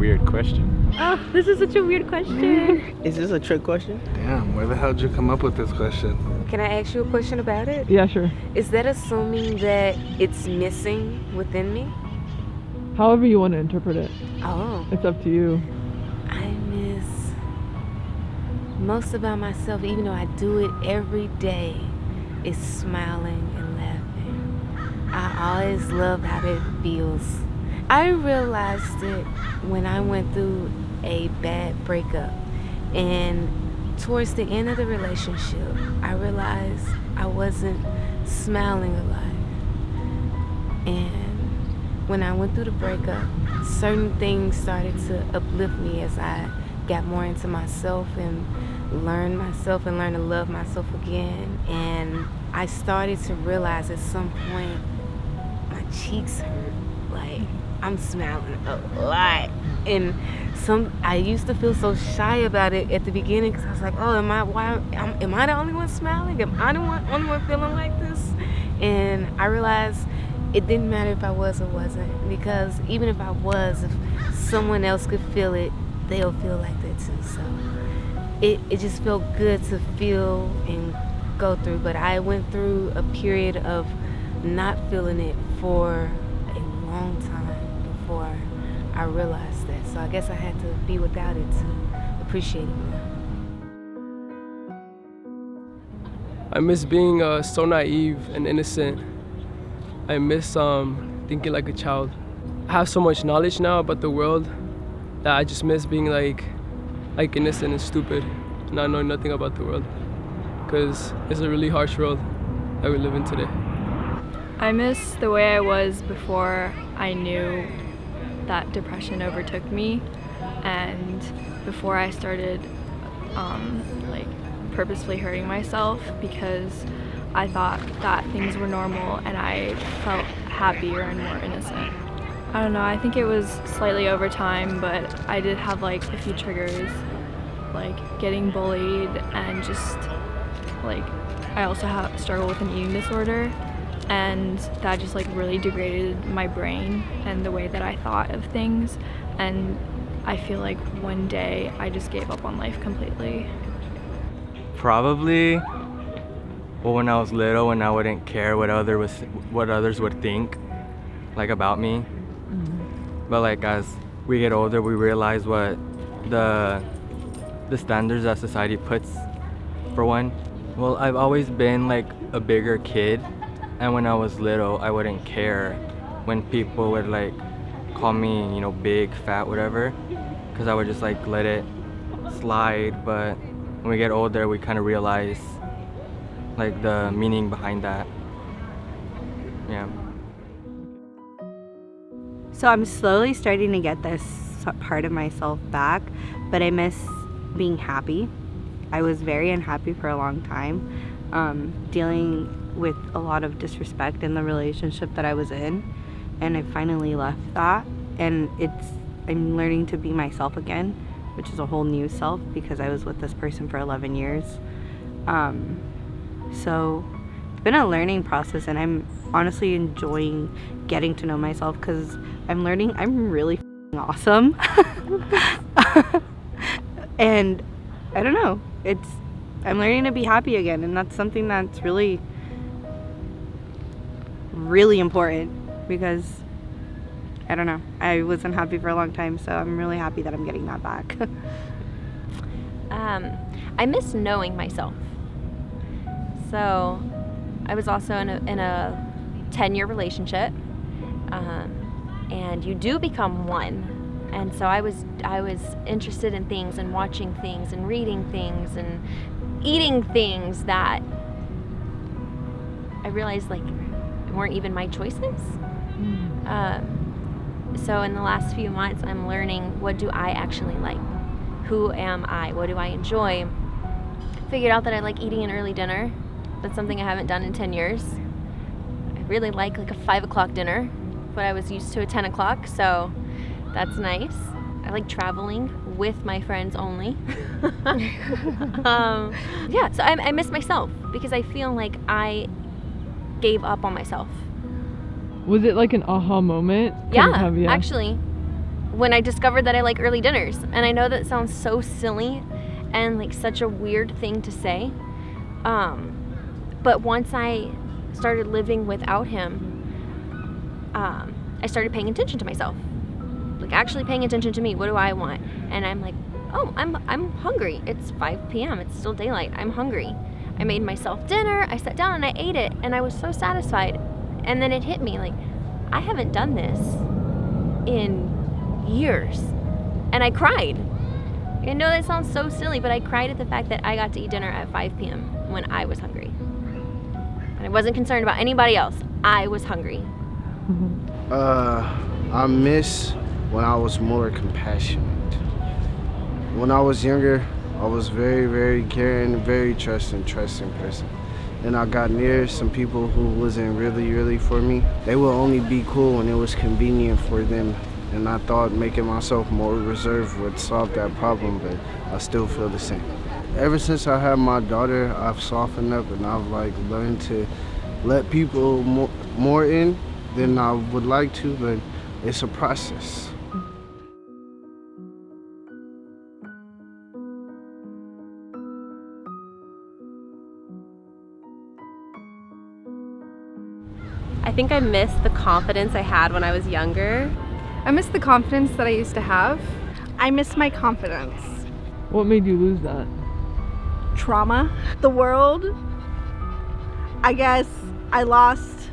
weird question. Oh, this is such a weird question. Is this a trick question? Damn, where the hell did you come up with this question? Can I ask you a question about it? Yeah, sure. Is that assuming that it's missing within me? However you want to interpret it. Oh. It's up to you. I miss most about myself, even though I do it every day, is smiling and laughing. I always love how it feels. I realized it when I went through a bad breakup, and towards the end of the relationship, I realized I wasn't smiling a lot. And when I went through the breakup, certain things started to uplift me as I got more into myself and learned myself and learned to love myself again. And I started to realize at some point my cheeks hurt. Like, I'm smiling a lot. And I used to feel so shy about it at the beginning because I was like, oh, am I the only one smiling? Am I the only one feeling like this? And I realized it didn't matter if I was or wasn't, because even if I was, if someone else could feel it, they'll feel like that too. So it just felt good to feel and go through. But I went through a period of not feeling it for a long time before I realized that. So I guess I had to be without it to appreciate it more. I miss being so naive and innocent. I miss thinking like a child. I have so much knowledge now about the world that I just miss being like innocent and stupid, not knowing nothing about the world, because it's a really harsh world that we live in today. I miss the way I was before I knew that depression overtook me, and before I started purposefully hurting myself because I thought that things were normal and I felt happier and more innocent. I don't know, I think it was slightly over time, but I did have a few triggers, like getting bullied, and just I also struggle with an eating disorder, and that just really degraded my brain and the way that I thought of things, and I feel like one day I just gave up on life completely. Probably when I was little, when I wouldn't care what others would think about me. But as we get older, we realize what the standards that society puts for one. Well, I've always been a bigger kid, and when I was little, I wouldn't care when people would call me, big, fat, whatever, because I would just let it slide. But when we get older, we kind of realize the meaning behind that. Yeah. So I'm slowly starting to get this part of myself back, but I miss being happy. I was very unhappy for a long time, dealing with a lot of disrespect in the relationship that I was in, and I finally left that, and I'm learning to be myself again, which is a whole new self because I was with this person for 11 years. So it's been a learning process, and I'm honestly enjoying getting to know myself because I'm learning I'm really awesome. And I don't know, I'm learning to be happy again, and that's something that's really, really important because I don't know, I wasn't happy for a long time, so I'm really happy that I'm getting that back. I miss knowing myself. So I was also in a 10-year relationship, and you do become one. And so I was interested in things and watching things and reading things and eating things that I realized weren't even my choices. So in the last few months, I'm learning, what do I actually like? Who am I? What do I enjoy? Figured out that I like eating an early dinner. That's something I haven't done in 10 years. I really like a 5 o'clock dinner, but I was used to a 10 o'clock, so that's nice. I like traveling with my friends only. Yeah, so I miss myself because I feel like I gave up on myself. Was it an aha moment? Yeah, actually. when I discovered that I like early dinners. And I know that sounds so silly and like such a weird thing to say. But once I started living without him, I started paying attention to myself. Like actually paying attention to me. What do I want? And I'm like, oh, I'm hungry. It's 5 p.m. It's still daylight. I'm hungry. I made myself dinner. I sat down and I ate it, and I was so satisfied. And then it hit me like, I haven't done this in years. And I cried. I know that sounds so silly, but I cried at the fact that I got to eat dinner at 5 p.m. when I was hungry. And I wasn't concerned about anybody else. I was hungry. I miss when I was more compassionate. When I was younger, I was very, very caring, very trusting person. Then I got near some people who wasn't really for me. They would only be cool when it was convenient for them. And I thought making myself more reserved would solve that problem, but I still feel the same. Ever since I had my daughter, I've softened up and I've learned to let people more in than I would like to, but it's a process. I think I miss the confidence I had when I was younger. I miss the confidence that I used to have. I miss my confidence. What made you lose that? Trauma. The world. I guess I lost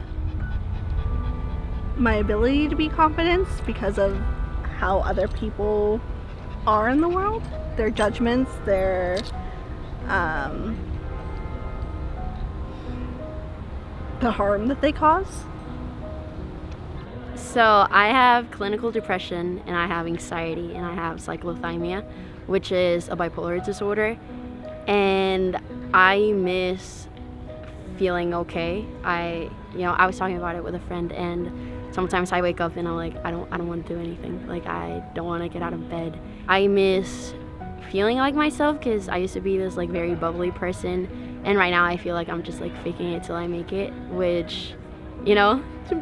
my ability to be confident because of how other people are in the world. Their judgments, their the harm that they cause. So I have clinical depression, and I have anxiety, and I have cyclothymia, which is a bipolar disorder. And I miss feeling okay. I was talking about it with a friend, and sometimes I wake up and I'm like, I don't want to do anything. Like, I don't want to get out of bed. I miss feeling like myself because I used to be this very bubbly person, and right now I feel like I'm just faking it till I make it, which,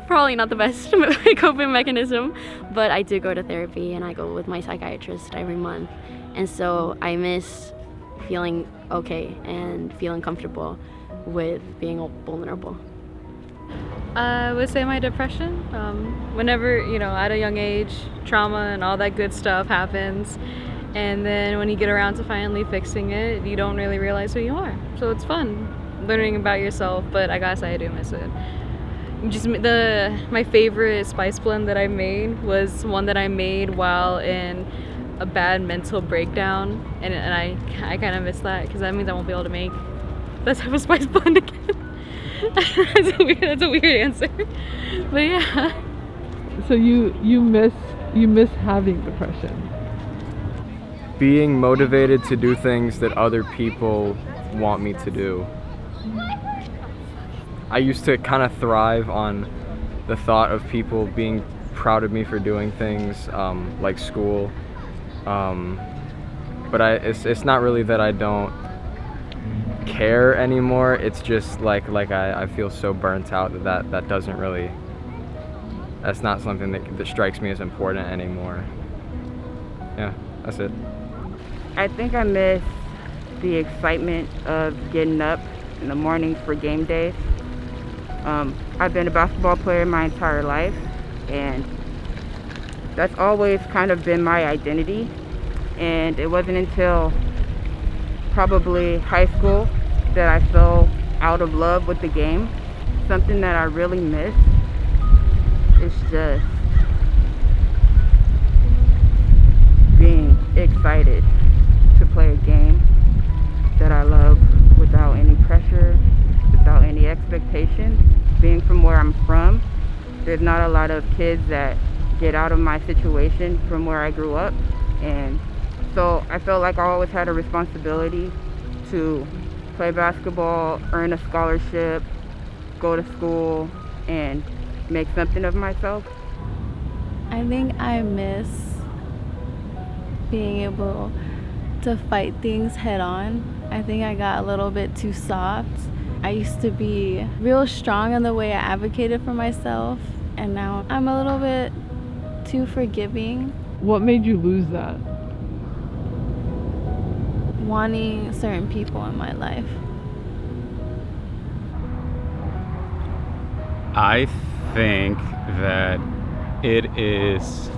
probably not the best coping mechanism, but I do go to therapy and I go with my psychiatrist every month. And so I miss feeling okay and feeling comfortable with being vulnerable. I would say my depression. Whenever, at a young age, trauma and all that good stuff happens, and then when you get around to finally fixing it, you don't really realize who you are. So it's fun learning about yourself, but I gotta say I do miss it. My favorite spice blend that I made was one that I made while in a bad mental breakdown, and I kind of miss that because that means I won't be able to make that type of spice blend again. That's a weird answer, but yeah. So you miss having depression. Being motivated to do things that other people want me to do. I used to kind of thrive on the thought of people being proud of me for doing things like school, but it's not really that I don't care anymore. It's just I feel so burnt out that doesn't really, that's not something that strikes me as important anymore. Yeah, that's it. I think I miss the excitement of getting up in the mornings for game days. I've been a basketball player my entire life, and that's always kind of been my identity. And it wasn't until probably high school that I fell out of love with the game. Something that I really miss is just being excited to play a game that I love without any pressure, without any expectations. Being from where I'm from, there's not a lot of kids that get out of my situation from where I grew up, and so I felt like I always had a responsibility to play basketball, earn a scholarship, go to school, and make something of myself. I think I miss being able to fight things head on. I think I got a little bit too soft. I used to be real strong in the way I advocated for myself, and now I'm a little bit too forgiving. What made you lose that? Wanting certain people in my life. I think that it is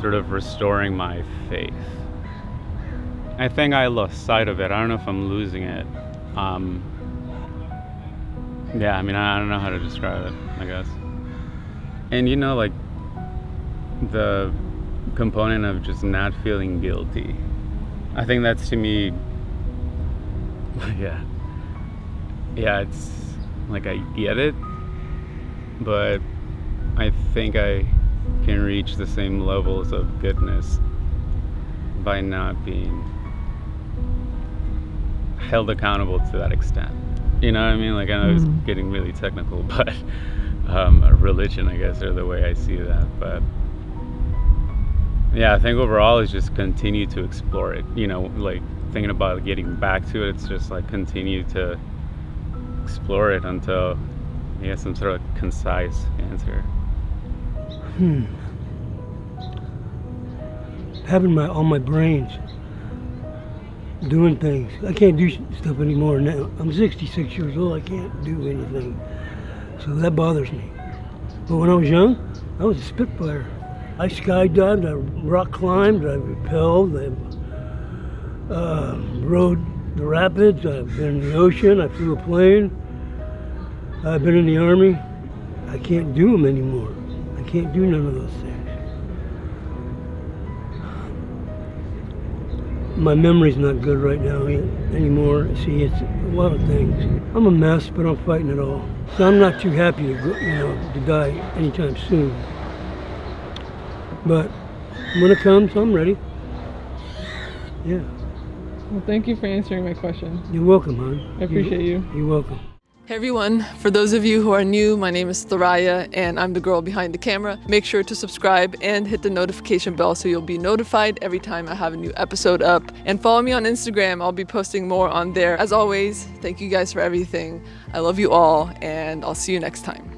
sort of restoring my faith. I think I lost sight of it. I don't know if I'm losing it. Yeah, I mean, I don't know how to describe it, I guess. And you know, like, the component of just not feeling guilty. I think that's, to me, yeah, it's like I get it, but I think I can reach the same levels of goodness by not being held accountable to that extent. You know what I mean? Like, I know it's getting really technical, but religion, I guess, or the way I see that. But yeah, I think overall is just continue to explore it. You know, like thinking about getting back to it, it's just like continue to explore it until you get some sort of concise answer. Having all my brains doing things. I can't do stuff anymore now. I'm 66 years old. I can't do anything. So that bothers me. But when I was young, I was a spitfire. I skydived, I rock climbed, I rappelled, I rode the rapids, I've been in the ocean, I flew a plane, I've been in the Army. I can't do them anymore. I can't do none of those things. My memory's not good right now anymore. See, it's a lot of things. I'm a mess, but I'm fighting it all. So I'm not too happy to go, to die anytime soon. But when it comes, I'm ready. Yeah. Well, thank you for answering my question. You're welcome, hon. I appreciate you. You're welcome. Hey everyone, for those of you who are new, my name is Thoraya and I'm the girl behind the camera. Make sure to subscribe and hit the notification bell so you'll be notified every time I have a new episode up. And follow me on Instagram, I'll be posting more on there. As always, thank you guys for everything. I love you all and I'll see you next time.